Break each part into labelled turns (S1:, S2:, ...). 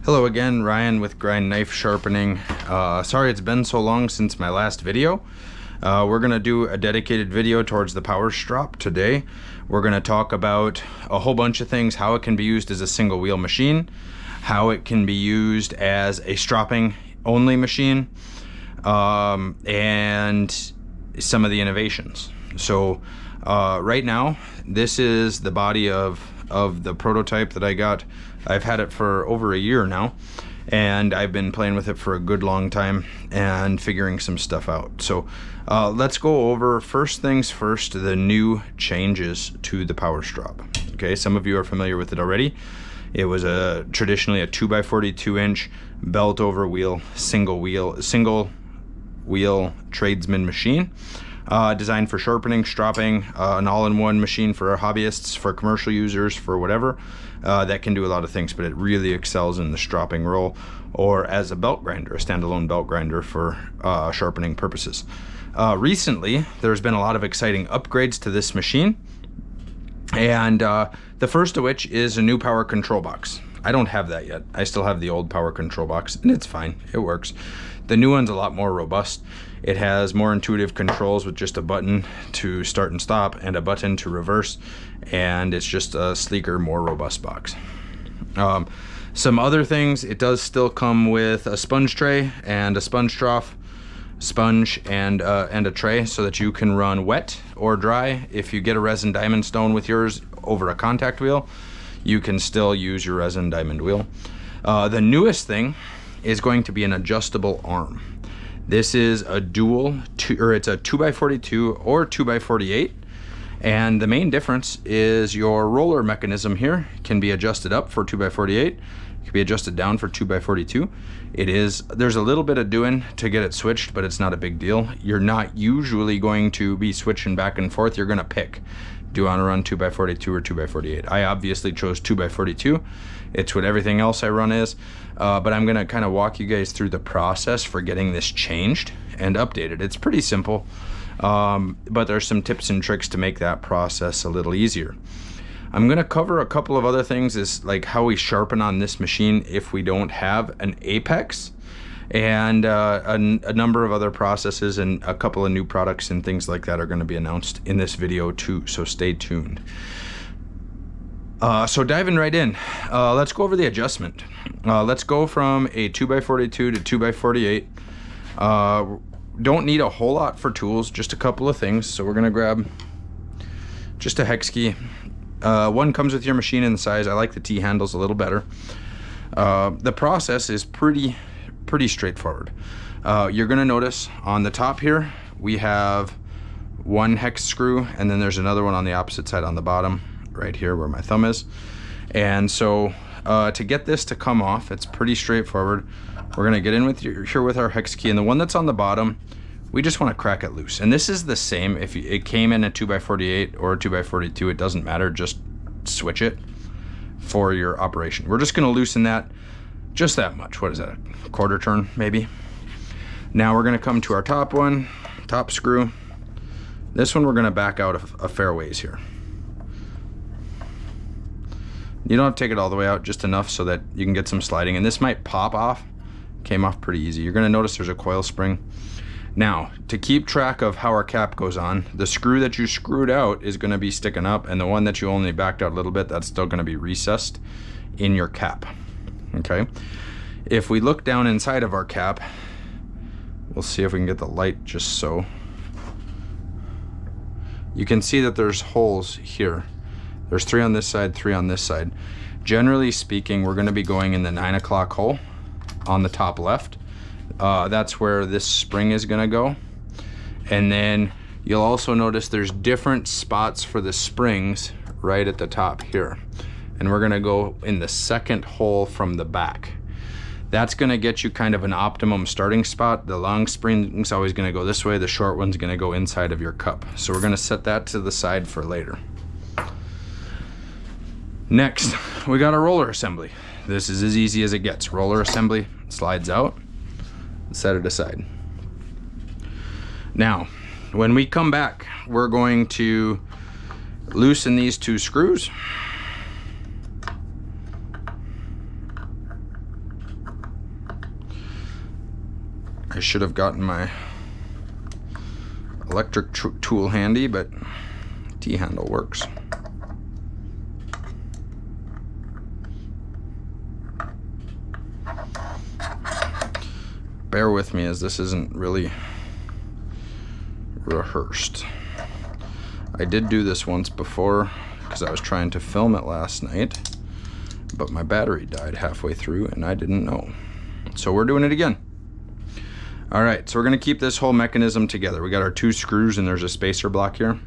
S1: Hello again, Ryan with Grind Knife Sharpening. Sorry it's been so long since my last video. We're going to do a dedicated video towards the Power Strop today. We're going to talk about a whole bunch of things, how it can be used as a single wheel machine, how it can be used as a stropping only machine, and some of the innovations. So right now, this is the body of the prototype that I got. I've had it for over a year now, and I've been playing with it for a good long time and figuring some stuff out. So let's go over, first things first, the new changes to the Power Strop. Okay, some of you are familiar with it already. It was traditionally a 2x42 inch belt over wheel, single wheel tradesman machine. Designed for sharpening, stropping, an all-in-one machine for hobbyists, for commercial users, for whatever. That can do a lot of things, but it really excels in the stropping role or as a belt grinder, a standalone belt grinder for sharpening purposes. Recently, there's been a lot of exciting upgrades to this machine, and the first of which is a new power control box. I don't have that yet. I still have the old power control box, and it's fine. It works. The new one's a lot more robust. It has more intuitive controls with just a button to start and stop and a button to reverse, and it's just a sleeker, more robust box. Some other things, it does still come with a sponge tray and a sponge trough, sponge and a tray, so that you can run wet or dry. If you get a resin diamond stone with yours over a contact wheel, you can still use your resin diamond wheel. The newest thing is going to be an adjustable arm. This is a it's a 2x42 or 2x48, and the main difference is your roller mechanism here can be adjusted up for 2x48, it can be adjusted down for 2x42. There's a little bit of doing to get it switched, but it's not a big deal. You're not usually going to be switching back and forth. You're going to pick, do you want to run 2x42 or 2x48? I obviously chose 2x42. It's what everything else I run is, but I'm gonna kind of walk you guys through the process for getting this changed and updated. It's pretty simple, but there's some tips and tricks to make that process a little easier. I'm gonna cover a couple of other things, is like how we sharpen on this machine if we don't have an apex, and a number of other processes, and a couple of new products and things like that are going to be announced in this video too, so stay tuned. So diving right in, let's go over the adjustment. Let's go from a 2x42 to 2x48. Don't need a whole lot for tools, just a couple of things. So we're gonna grab just a hex key. One comes with your machine in the size. I like the T-handles a little better. The process is pretty straightforward. You're gonna notice on the top here, we have one hex screw, and then there's another one on the opposite side on the bottom, right here where my thumb is. And so to get this to come off, it's pretty straightforward. We're gonna get in with our hex key, and the one that's on the bottom, we just want to crack it loose. And this is the same if it came in a 2x48 or a 2x42, it doesn't matter, just switch it for your operation. We're just gonna loosen that just that much. What is that, a quarter turn maybe? Now we're gonna come to our top one, top screw. This one we're gonna back out a fair ways here. You don't have to take it all the way out, just enough so that you can get some sliding, and this might pop off. Came off pretty easy. You're gonna notice there's a coil spring. Now, to keep track of how our cap goes on, the screw that you screwed out is gonna be sticking up, and the one that you only backed out a little bit, that's still gonna be recessed in your cap, okay? If we look down inside of our cap, we'll see if we can get the light just so. You can see that there's holes here. There's 3 on this side, 3 on this side. Generally speaking, we're gonna be going in the 9 o'clock hole on the top left. That's where this spring is gonna go. And then you'll also notice there's different spots for the springs right at the top here. And we're gonna go in the second hole from the back. That's gonna get you kind of an optimum starting spot. The long spring's always gonna go this way, the short one's gonna go inside of your cup. So we're gonna set that to the side for later. Next, we got a roller assembly. This is as easy as it gets. Roller assembly, slides out, set it aside. Now, when we come back, we're going to loosen these 2 screws. should have gotten my electric tool handy, but T-handle works. Bear with me, as this isn't really rehearsed. I did do this once before because I was trying to film it last night, but my battery died halfway through and I didn't know. So we're doing it again. All right, so we're gonna keep this whole mechanism together. We got our 2 screws and there's a spacer block here.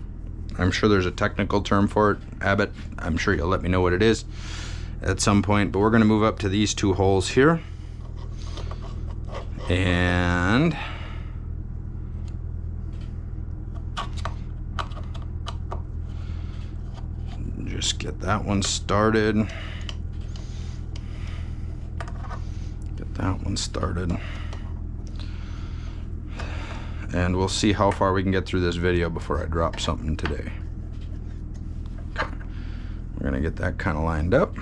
S1: I'm sure there's a technical term for it, Abbott. I'm sure you'll let me know what it is at some point, but we're gonna move up to these 2 holes here. And just get that one started. Get that one started. And we'll see how far we can get through this video before I drop something today. Okay. We're gonna get that kind of lined up.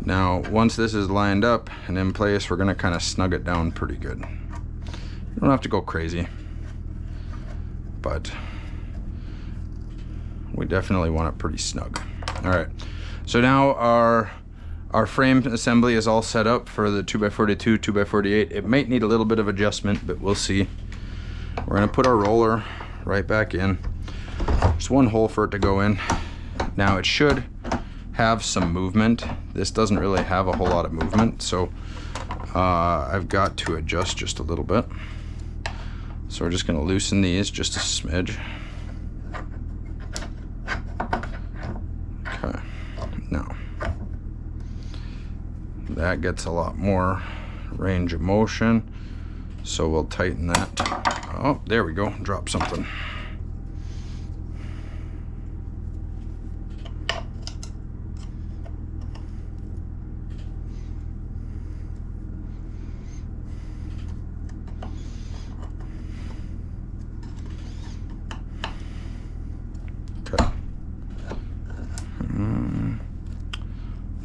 S1: Now, once this is lined up and in place, we're gonna kind of snug it down pretty good. You don't have to go crazy, but we definitely want it pretty snug. All right, so now our frame assembly is all set up for the 2x42, 2x48. It might need a little bit of adjustment, but we'll see. We're gonna put our roller right back in. There's 1 hole for it to go in. Now it should have some movement. This doesn't really have a whole lot of movement, so I've got to adjust just a little bit. So we're just going to loosen these just a smidge. Okay, now that gets a lot more range of motion, so we'll tighten that. Oh, there we go, drop something.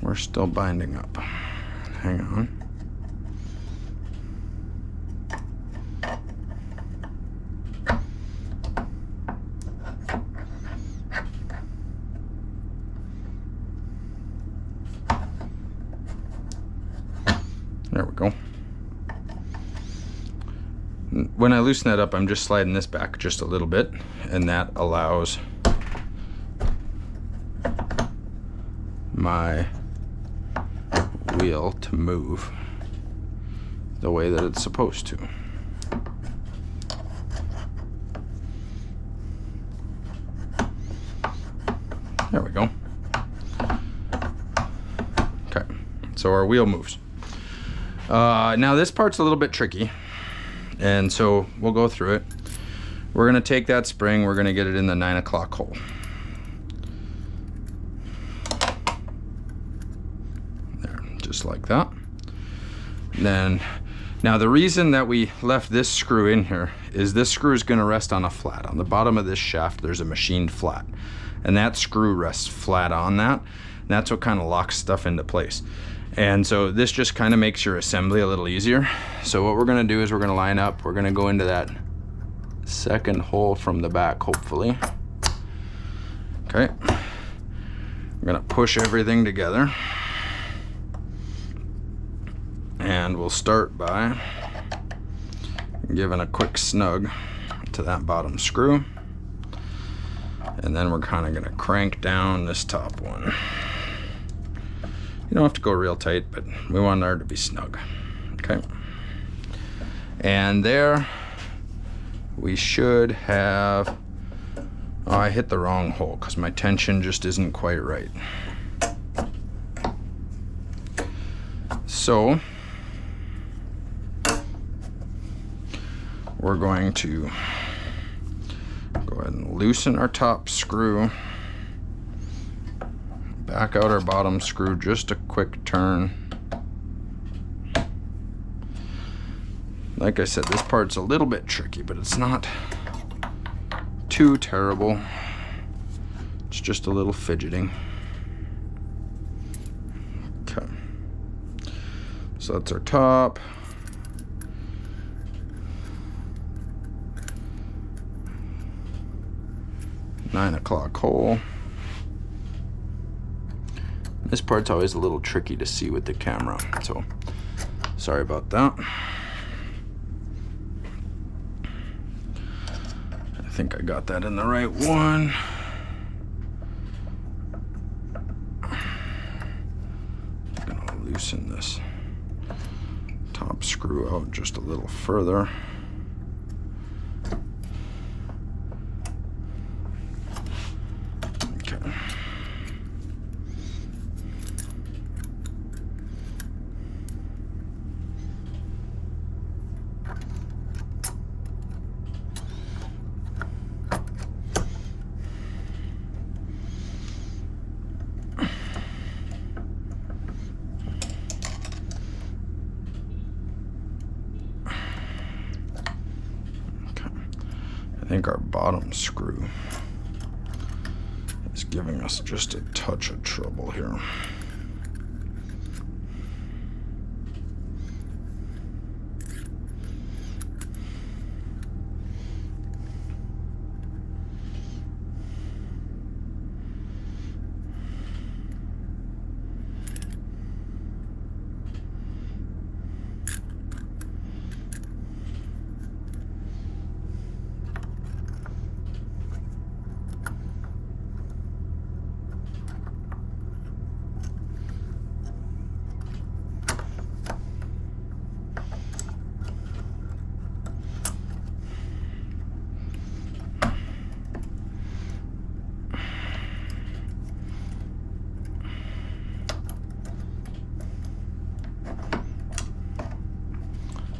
S1: We're still binding up. Hang on. There we go. When I loosen that up, I'm just sliding this back just a little bit, and that allows my wheel to move the way that it's supposed to. There we go. Okay, so our wheel moves. Now this part's a little bit tricky, and so we'll go through it. We're gonna take that spring, we're gonna get it in the 9 o'clock hole. Just like that. Then, now the reason that we left this screw in here is this screw is going to rest on a flat. On the bottom of this shaft there's a machined flat, and that screw rests flat on that. And that's what kind of locks stuff into place. And so this just kind of makes your assembly a little easier. So what we're going to do is we're going to line up. We're going to go into that 2nd hole from the back, hopefully. Okay. I'm going to push everything together. And we'll start by giving a quick snug to that bottom screw. And then we're kind of going to crank down this top one. You don't have to go real tight, but we want our to be snug. Okay. And there we should have... Oh, I hit the wrong hole because my tension just isn't quite right. So we're going to go ahead and loosen our top screw, back out our bottom screw, just a quick turn. Like I said, this part's a little bit tricky, but it's not too terrible. It's just a little fidgeting. Okay. So that's our top. Nine o'clock hole. This part's always a little tricky to see with the camera, so sorry about that. I think I got that in the right one. I'm gonna loosen this top screw out just a little further. I think our bottom screw is giving us just a touch of trouble here.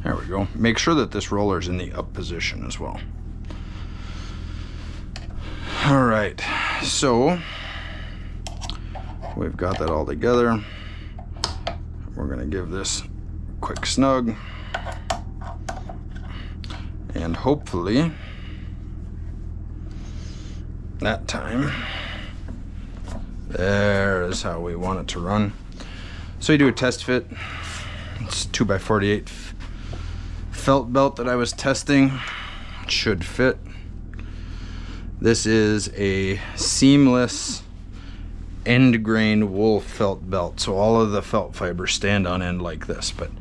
S1: There we go. Make sure that this roller is in the up position as well. All right, so we've got that all together. We're gonna give this a quick snug, and hopefully that time, there is how we want it to run. So you do a test fit. It's 2x48 felt belt that I was testing. It should fit. This is a seamless end grain wool felt belt, so all of the felt fibers stand on end like this, but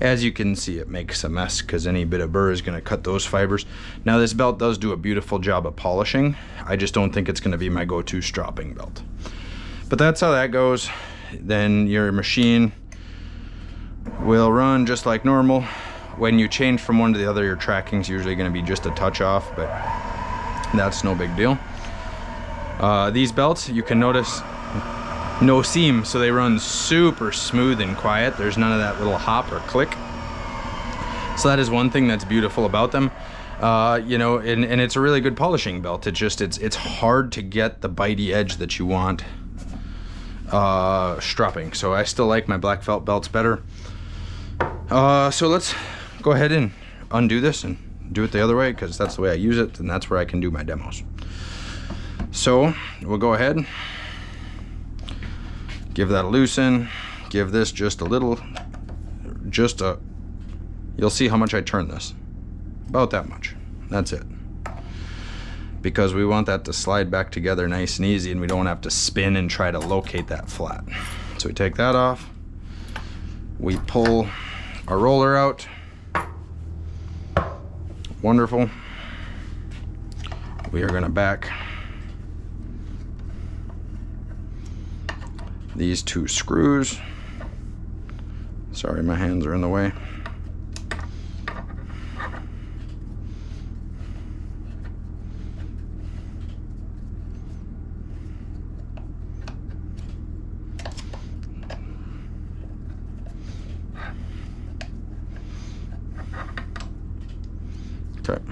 S1: as you can see, it makes a mess because any bit of burr is going to cut those fibers. Now this belt does do a beautiful job of polishing. I just don't think it's going to be my go-to stropping belt, but that's how that goes. Then your machine will run just like normal. When you change from one to the other, your tracking's usually going to be just a touch off, but that's no big deal. These belts, you can notice no seam, so they run super smooth and quiet. There's none of that little hop or click. So that is one thing that's beautiful about them. You know, and it's a really good polishing belt. It's hard to get the bitey edge that you want stropping. So I still like my black felt belts better. So let's go ahead and undo this and do it the other way, because that's the way I use it, and that's where I can do my demos. So we'll go ahead, give that a loosen, give this just a little, you'll see how much I turn this, about that much, that's it, because we want that to slide back together nice and easy, and we don't have to spin and try to locate that flat. So we take that off, we pull our roller out. Wonderful. We are going to back these two screws. Sorry, my hands are in the way. Okay.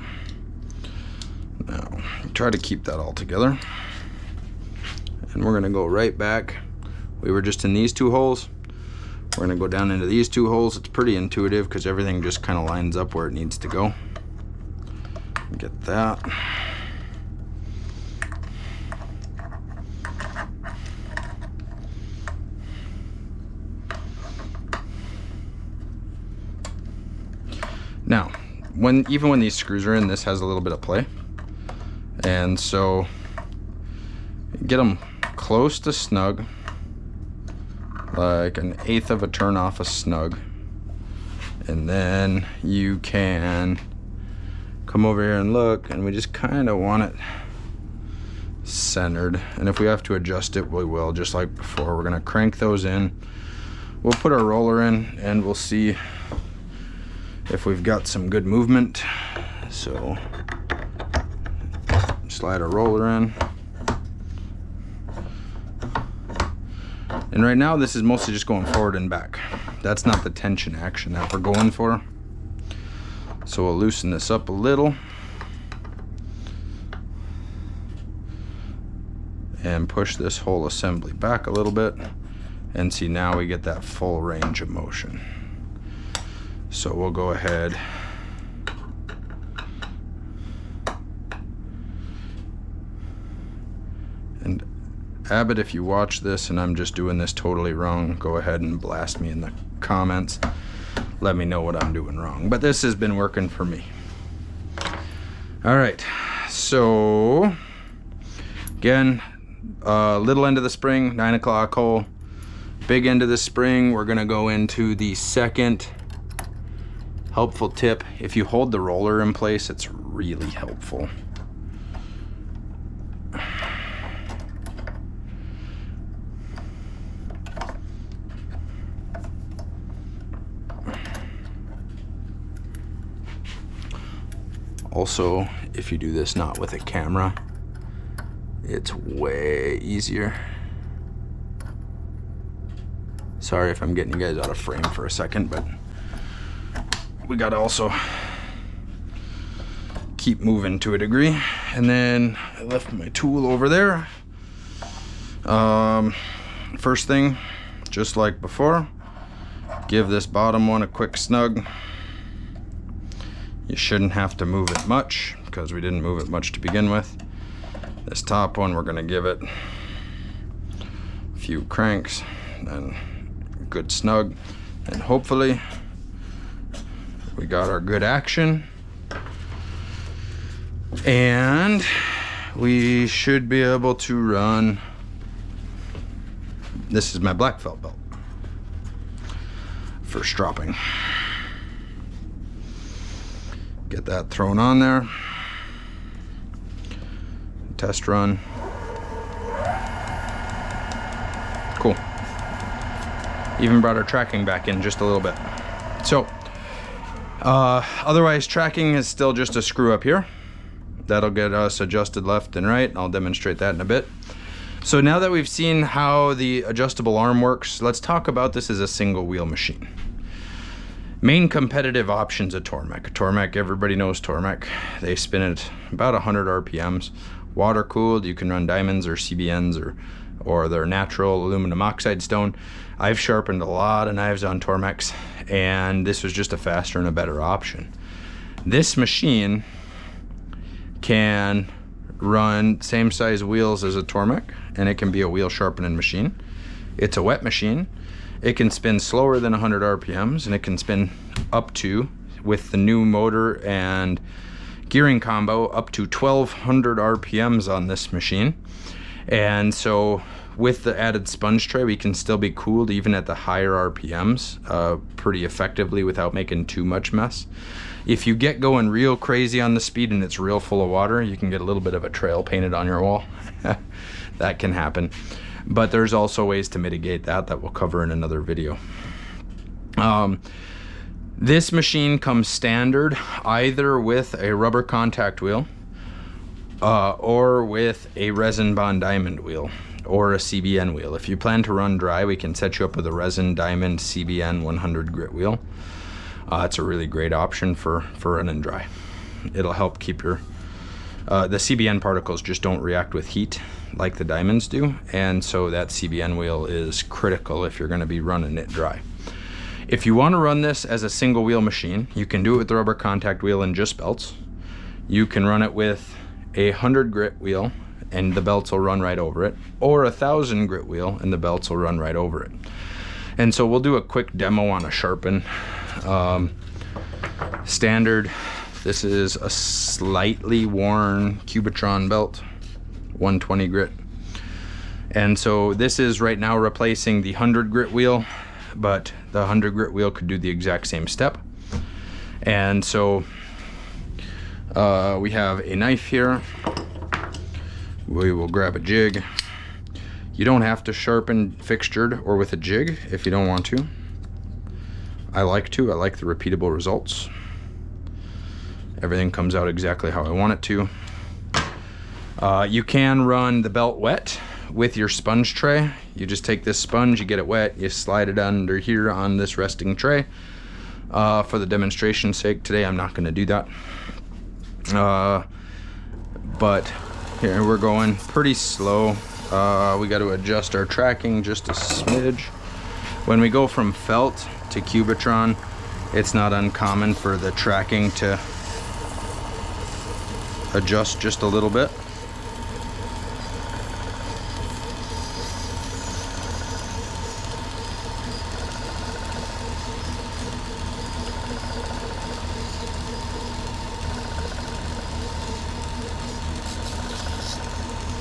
S1: Now, try to keep that all together. And we're gonna go right back. We were just in these two holes. We're gonna go down into these two holes. It's pretty intuitive because everything just kind of lines up where it needs to go. Get that. even when these screws are in, this has a little bit of play. And so get them close to snug, like an eighth of a turn off a snug. And then you can come over here and look, and we just kind of want it centered. And if we have to adjust it, we will, just like before. We're gonna crank those in. We'll put our roller in and we'll see if we've got some good movement. So slide our roller in. And right now this is mostly just going forward and back. That's not the tension action that we're going for. So we'll loosen this up a little and push this whole assembly back a little bit, and see, now we get that full range of motion. So we'll go ahead and Abbott, if you watch this and I'm just doing this totally wrong, go ahead and blast me in the comments. Let me know what I'm doing wrong. But this has been working for me. All right, so again, little end of the spring, 9 o'clock hole. Big end of the spring, we're gonna go into the second helpful tip. If you hold the roller in place, it's really helpful. Also, if you do this not with a camera, it's way easier. Sorry if I'm getting you guys out of frame for a second, but we gotta also keep moving to a degree. And then I left my tool over there. First thing, just like before, give this bottom one a quick snug. You shouldn't have to move it much because we didn't move it much to begin with. This top one, we're gonna give it a few cranks and good snug, and hopefully we got our good action, and we should be able to run. This is my black felt belt for stropping. Get that thrown on there. Test run. Cool. Even brought our tracking back in just a little bit. So otherwise, tracking is still just a screw up here. That'll get us adjusted left and right. I'll demonstrate that in a bit. So now that we've seen how the adjustable arm works, let's talk about this as a single wheel machine. Main competitive options of Tormek. Tormek, everybody knows Tormek. They spin at about 100 RPMs. Water cooled, you can run diamonds or CBNs or their natural aluminum oxide stone. I've sharpened a lot of knives on Tormex, and this was just a faster and a better option. This machine can run same size wheels as a Tormek, and it can be a wheel sharpening machine. It's a wet machine. It can spin slower than 100 RPMs, and it can spin up to, with the new motor and gearing combo, up to 1200 RPMs on this machine. And so with the added sponge tray, we can still be cooled even at the higher RPMs pretty effectively without making too much mess. If you get going real crazy on the speed and it's real full of water, you can get a little bit of a trail painted on your wall. That can happen. But there's also ways to mitigate that we'll cover in another video. This machine comes standard either with a rubber contact wheel or with a resin bond diamond wheel or a CBN wheel. If you plan to run dry, we can set you up with a resin diamond CBN 100 grit wheel. It's a really great option for running dry. It'll help keep your the CBN particles just don't react with heat like the diamonds do, and so that CBN wheel is critical if you're going to be running it dry. If you want to run this as a single wheel machine, you can do it with the rubber contact wheel and just belts. You can run it with a 100 grit wheel and the belts will run right over it, or a 1000 grit wheel and the belts will run right over it. And so we'll do a quick demo on a Sharpen. Standard This is a slightly worn Cubitron belt, 120 grit. And so this is right now replacing the 100 grit wheel, but the 100 grit wheel could do the exact same step. And so we have a knife here. We will grab a jig. You don't have to sharpen fixtured or with a jig if you don't want to. I like to. I like the repeatable results. Everything comes out exactly how I want it to. You can run the belt wet with your sponge tray. You just take this sponge, you get it wet, you slide it under here on this resting tray. For the demonstration's sake today, I'm not going to do that. But here we're going pretty slow. We got to adjust our tracking just a smidge. When we go from felt to Cubitron, it's not uncommon for the tracking to adjust just a little bit.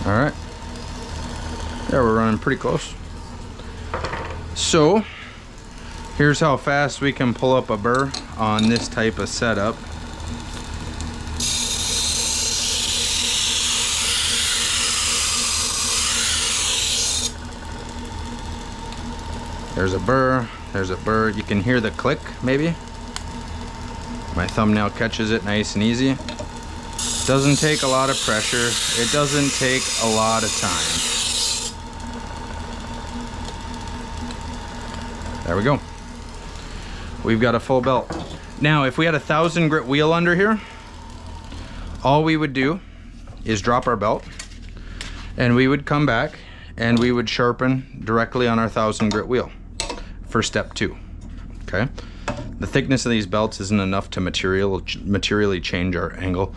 S1: All right, yeah, we're running pretty close. So here's how fast we can pull up a burr on this type of setup. There's a burr, there's a burr. You can hear the click maybe. My thumbnail catches it nice and easy. Doesn't take a lot of pressure. It doesn't take a lot of time. There we go. We've got a full belt. Now, if we had a 1000 grit wheel under here, all we would do is drop our belt and we would come back and we would sharpen directly on our 1000 grit wheel for step 2. Okay. The thickness of these belts isn't enough to materially change our angle.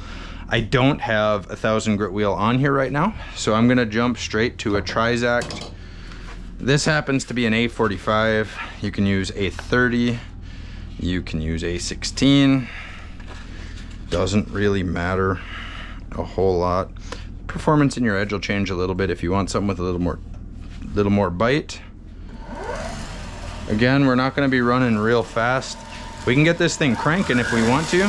S1: I don't have a 1000 grit wheel on here right now, so I'm gonna jump straight to a Trizact. This happens to be an A45. You can use A30, you can use A16. Doesn't really matter a whole lot. Performance in your edge will change a little bit if you want something with a little more bite. Again, we're not gonna be running real fast. We can get this thing cranking if we want to,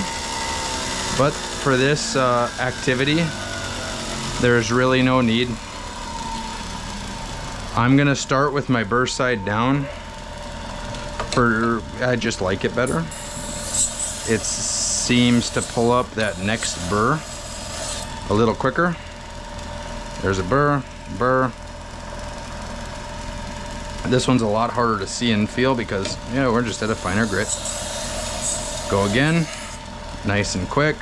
S1: but for this activity, there's really no need. I'm gonna start with my burr side down. I just like it better. It seems to pull up that next burr a little quicker. There's a burr, burr. This one's a lot harder to see and feel because, you know, we're just at a finer grit. Go again, nice and quick.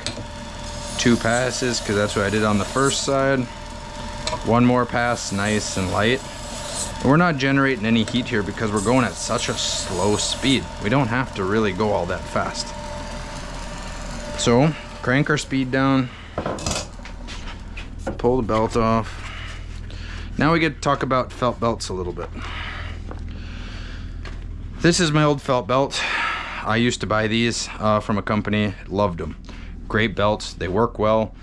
S1: 2 passes, because that's what I did on the first side. 1 more pass, nice and light. And we're not generating any heat here because we're going at such a slow speed. We don't have to really go all that fast. So, crank our speed down. Pull the belt off. Now we get to talk about felt belts a little bit. This is my old felt belt. I used to buy these from a company, loved them. Great belts, they work well,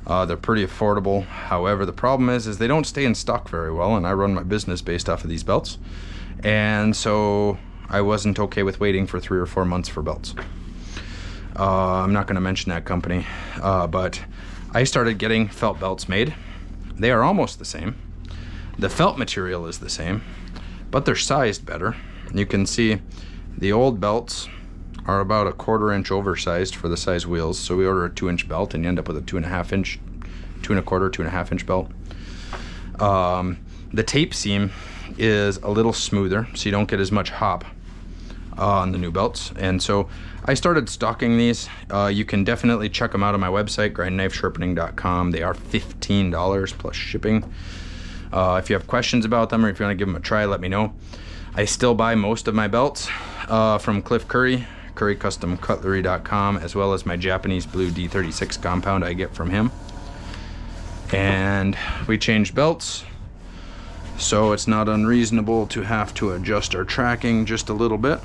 S1: they're pretty affordable. However, the problem is they don't stay in stock very well, and I run my business based off of these belts. And so I wasn't okay with waiting for 3 or 4 months for belts. I'm not gonna mention that company, but I started getting felt belts made. They are almost the same. The felt material is the same, but they're sized better. You can see the old belts are about a 1/4 inch oversized for the size wheels. So we order a 2-inch belt and you end up with a 2.5 inch, 2 1/4, 2.5 inch belt. The tape seam is a little smoother, so you don't get as much hop on the new belts. And so I started stocking these. You can definitely check them out on my website, grindknifesharpening.com. They are $15 plus shipping. If you have questions about them or if you want to give them a try, let me know. I still buy most of my belts from Cliff Curry, currycustomcutlery.com, as well as my Japanese blue D36 compound I get from him. And we changed belts, so it's not unreasonable to have to adjust our tracking just a little bit.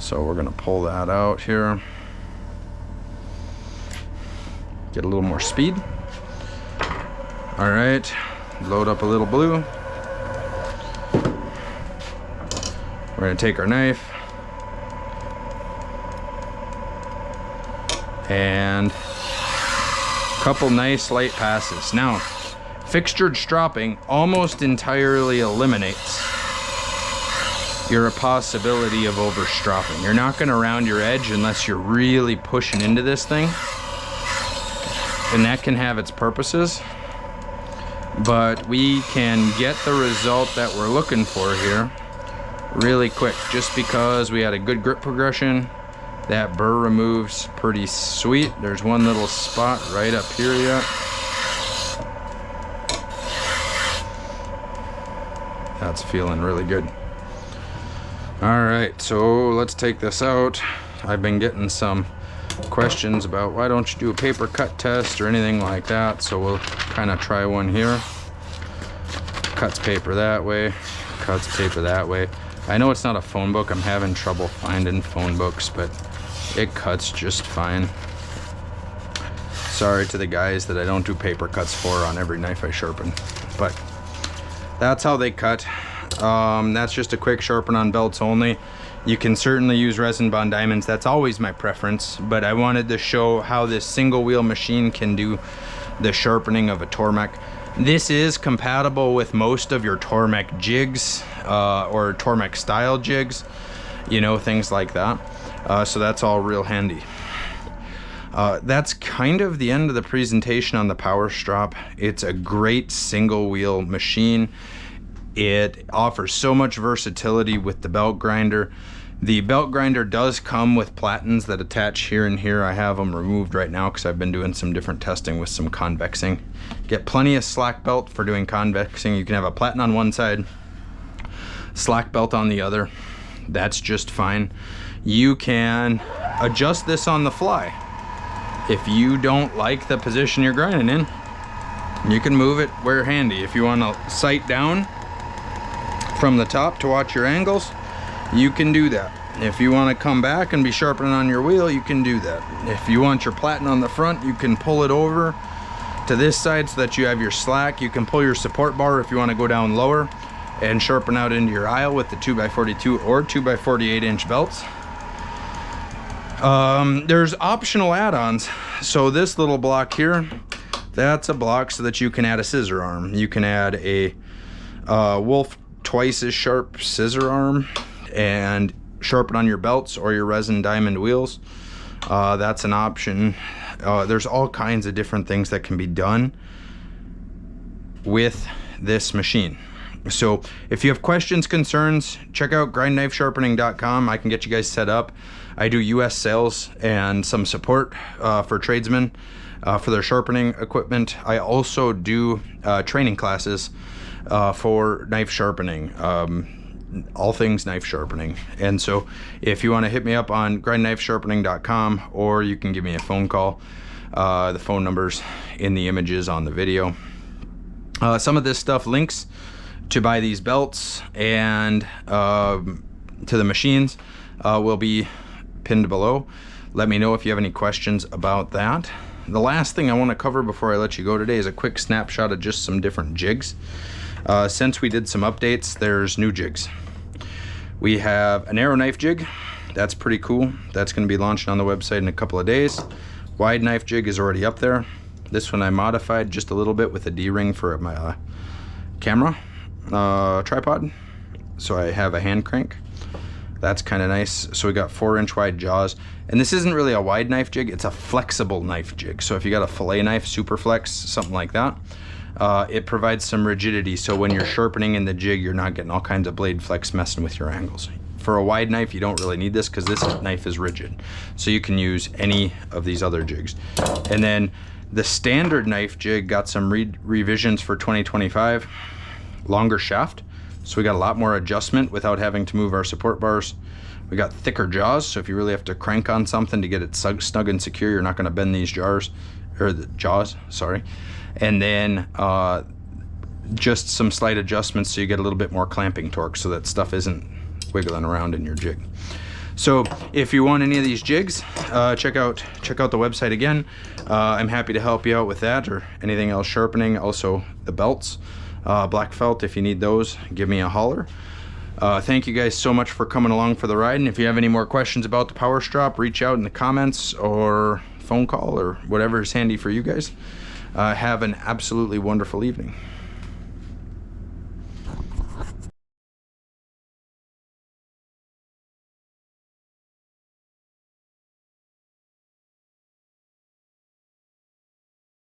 S1: So So we're gonna pull that out here. Get a little more speed. All right, load up a little blue. We're gonna take our knife and a couple nice light passes. Now, fixtured stropping almost entirely eliminates your possibility of over stropping. You're not gonna round your edge unless you're really pushing into this thing, and that can have its purposes, but we can get the result that we're looking for here really quick, just because we had a good grip progression. That burr removes pretty sweet. There's one little spot right up here yet. That's feeling really good. All right, so let's take this out. I've been getting some questions about why don't you do a paper cut test or anything like that, so we'll kind of try one here. Cuts paper that way, cuts paper that way. I know it's not a phone book. I'm having trouble finding phone books, but it cuts just fine. Sorry to the guys that I don't do paper cuts for on every knife I sharpen, but that's how they cut. That's just a quick sharpen on belts only. You can certainly use resin bond diamonds. That's always my preference, but I wanted to show how this single wheel machine can do the sharpening of a Tormek. This is compatible with most of your Tormek jigs or Tormek style jigs, you know, things like that. So that's all real handy. That's kind of the end of the presentation on the Power Strop. It's a great single wheel machine. It offers so much versatility with the belt grinder. The belt grinder does come with platens that attach here and here. I have them removed right now because I've been doing some different testing with some convexing. Get plenty of slack belt for doing convexing. You can have a platen on one side, slack belt on the other. That's just fine. You can adjust this on the fly. If you don't like the position you're grinding in, you can move it where handy. If you want to sight down from the top to watch your angles, you can do that. If you want to come back and be sharpening on your wheel, you can do that. If you want your platen on the front, you can pull it over to this side so that you have your slack. You can pull your support bar if you want to go down lower and sharpen out into your aisle with the 2x42 or 2x48 inch belts. There's optional add-ons. So this little block here, that's a block so that you can add a scissor arm. You can add a Wolf twice as sharp scissor arm and sharpen on your belts or your resin diamond wheels. That's an option. There's all kinds of different things that can be done with this machine. So if you have questions, concerns, check out grindknifesharpening.com. I can get you guys set up. I do US sales and some support for tradesmen for their sharpening equipment. I also do training classes for knife sharpening, all things knife sharpening. And so if you want to hit me up on grindknifesharpening.com, or you can give me a phone call. The phone number's in the images on the video. Some of this stuff links to buy these belts and to the machines will be pinned below. Let me know if you have any questions about that. The last thing I want to cover before I let you go today is a quick snapshot of just some different jigs. Since we did some updates, there's new jigs. We have an arrow knife jig. That's pretty cool. That's going to be launching on the website in a couple of days. Wide knife jig is already up there. This one I modified just a little bit with a D-ring for my camera tripod. So I have a hand crank. That's kind of nice. So we got 4-inch wide jaws. And this isn't really a wide knife jig, it's a flexible knife jig. So if you got a fillet knife, super flex, something like that, it provides some rigidity. So when you're sharpening in the jig, you're not getting all kinds of blade flex messing with your angles. For a wide knife, you don't really need this because this knife is rigid. So you can use any of these other jigs. And then the standard knife jig got some revisions for 2025. Longer shaft. So we got a lot more adjustment without having to move our support bars. We got thicker jaws, so if you really have to crank on something to get it snug and secure, you're not going to bend these jaws, sorry. And then just some slight adjustments so you get a little bit more clamping torque so that stuff isn't wiggling around in your jig. So if you want any of these jigs, check out the website again. I'm happy to help you out with that or anything else sharpening. Also the belts, black felt, if you need those, give me a holler. Thank you guys so much for coming along for the ride, and if you have any more questions about the Power Strop, reach out in the comments or phone call or whatever is handy for you guys. Have an absolutely wonderful evening.